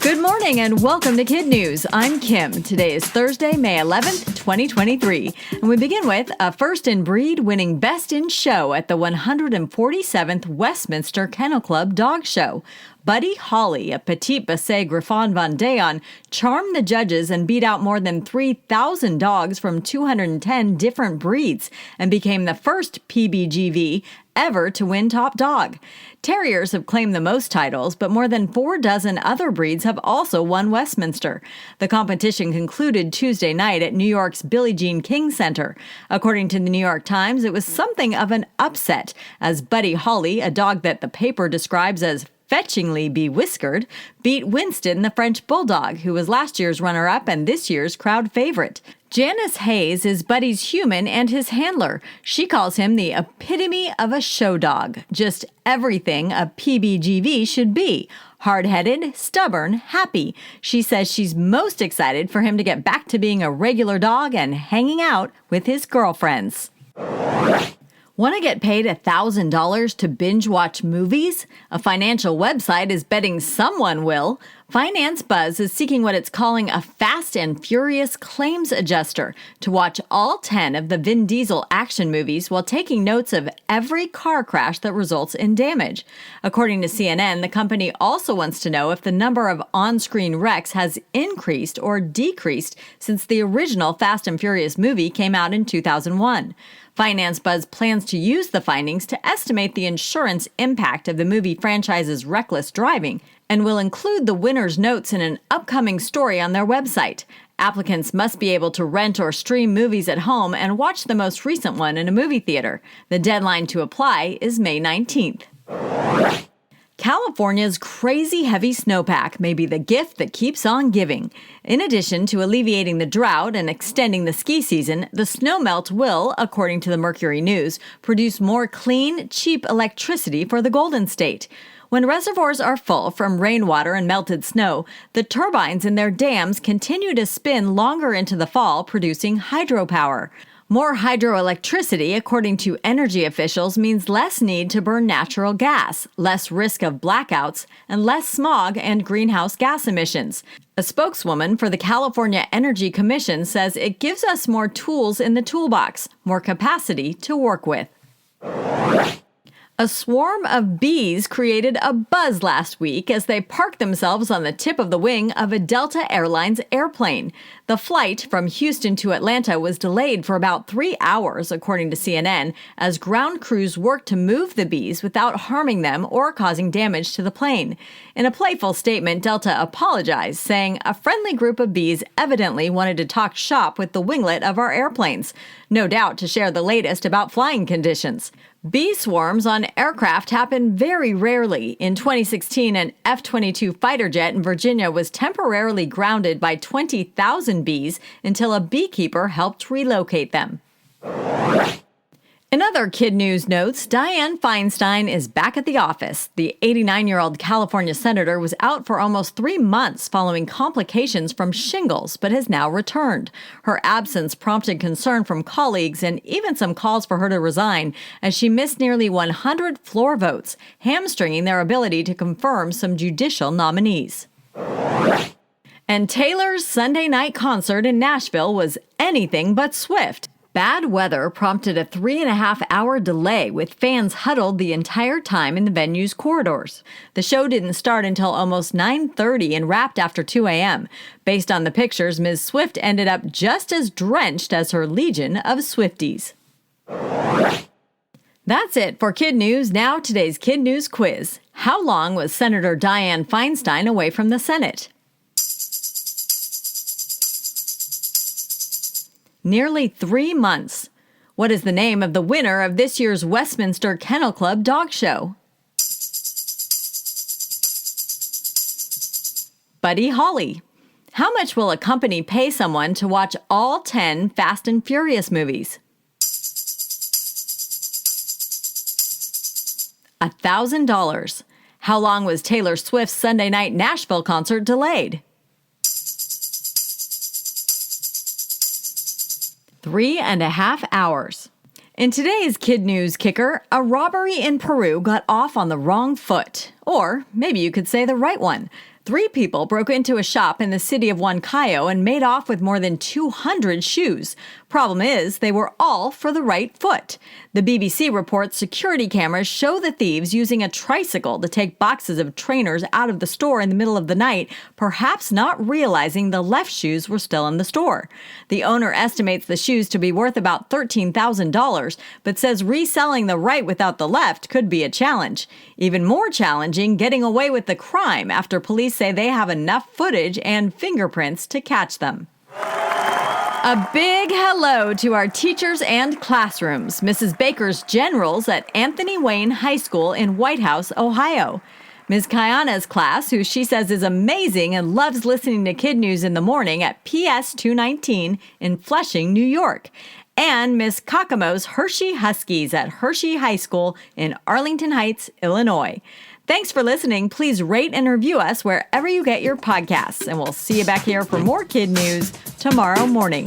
Good morning and welcome to Kid News. I'm Kim. Today is Thursday, May 11th, 2023. And we begin with a first in breed winning Best in Show at the 147th Westminster Kennel Club Dog Show. Buddy Holly, a Petit Basset Griffon Vendéen, charmed the judges and beat out more than 3,000 dogs from 210 different breeds and became the first PBGV ever to win Top Dog. Terriers have claimed the most titles, but more than 4 dozen other breeds have also won Westminster. The competition concluded Tuesday night at New York's Billie Jean King Center. According to the New York Times, it was something of an upset, as Buddy Holly, a dog that the paper describes as fetchingly bewhiskered, beat Winston, the French bulldog, who was last year's runner-up and this year's crowd favorite. Janice Hayes is Buddy's human and his handler. She calls him the epitome of a show dog, just everything a PBGV should be. Hard-headed, stubborn, happy. She says she's most excited for him to get back to being a regular dog and hanging out with his girlfriends. Want to get paid $1,000 to binge watch movies? A financial website is betting someone will. Finance Buzz is seeking what it's calling a Fast and Furious claims adjuster to watch all 10 of the Vin Diesel action movies while taking notes of every car crash that results in damage. According to CNN, the company also wants to know if the number of on-screen wrecks has increased or decreased since the original Fast and Furious movie came out in 2001. Finance Buzz plans to use the findings to estimate the insurance impact of the movie franchise's reckless driving and will include the winner's notes in an upcoming story on their website. Applicants must be able to rent or stream movies at home and watch the most recent one in a movie theater. The deadline to apply is May 19th. California's crazy heavy snowpack may be the gift that keeps on giving. In addition to alleviating the drought and extending the ski season, the snowmelt will, according to the Mercury News, produce more clean, cheap electricity for the Golden State. When reservoirs are full from rainwater and melted snow, the turbines in their dams continue to spin longer into the fall, producing hydropower. More hydroelectricity, according to energy officials, means less need to burn natural gas, less risk of blackouts, and less smog and greenhouse gas emissions. A spokeswoman for the California Energy Commission says it gives us more tools in the toolbox, more capacity to work with. A swarm of bees created a buzz last week as they parked themselves on the tip of the wing of a Delta Airlines airplane. The flight from Houston to Atlanta was delayed for about 3 hours, according to CNN, as ground crews worked to move the bees without harming them or causing damage to the plane. In a playful statement, Delta apologized, saying a friendly group of bees evidently wanted to talk shop with the winglet of our airplanes, no doubt to share the latest about flying conditions. Bee swarms on aircraft happen very rarely. In 2016, an F-22 fighter jet in Virginia was temporarily grounded by 20,000 bees until a beekeeper helped relocate them. In other Kid News notes, Dianne Feinstein is back at the office. The 89-year-old California senator was out for almost 3 months following complications from shingles, but has now returned. Her absence prompted concern from colleagues and even some calls for her to resign, as she missed nearly 100 floor votes, hamstringing their ability to confirm some judicial nominees. And Taylor's Sunday night concert in Nashville was anything but swift. Bad weather prompted a 3.5-hour delay, with fans huddled the entire time in the venue's corridors. The show didn't start until almost 9:30 and wrapped after 2 a.m. Based on the pictures, Ms. Swift ended up just as drenched as her legion of Swifties. That's it for Kid News. Now today's Kid News quiz. How long was Senator Dianne Feinstein away from the Senate? Nearly 3 months. What is the name of the winner of this year's Westminster Kennel Club Dog Show? Buddy Holly. How much will a company pay someone to watch all 10 Fast and Furious movies? $1,000. How long was Taylor Swift's Sunday night Nashville concert delayed? 3.5 hours. In today's Kid News kicker, a robbery in Peru got off on the wrong foot. Or maybe you could say the right one. 3 people broke into a shop in the city of Huancayo and made off with more than 200 shoes. Problem is, they were all for the right foot. The BBC reports security cameras show the thieves using a tricycle to take boxes of trainers out of the store in the middle of the night, perhaps not realizing the left shoes were still in the store. The owner estimates the shoes to be worth about $13,000, but says reselling the right without the left could be a challenge. Even more challenging, getting away with the crime after police say they have enough footage and fingerprints to catch them. A big hello to our teachers and classrooms. Mrs. Baker's generals at Anthony Wayne High School in Whitehouse, Ohio. Ms. Kayana's class, who she says is amazing and loves listening to KidNuz in the morning at PS 219 in Flushing, New York. And Ms. Kakamo's Hershey Huskies at Hershey High School in Arlington Heights, Illinois. Thanks for listening. Please rate and review us wherever you get your podcasts. And we'll see you back here for more KidNuz tomorrow morning.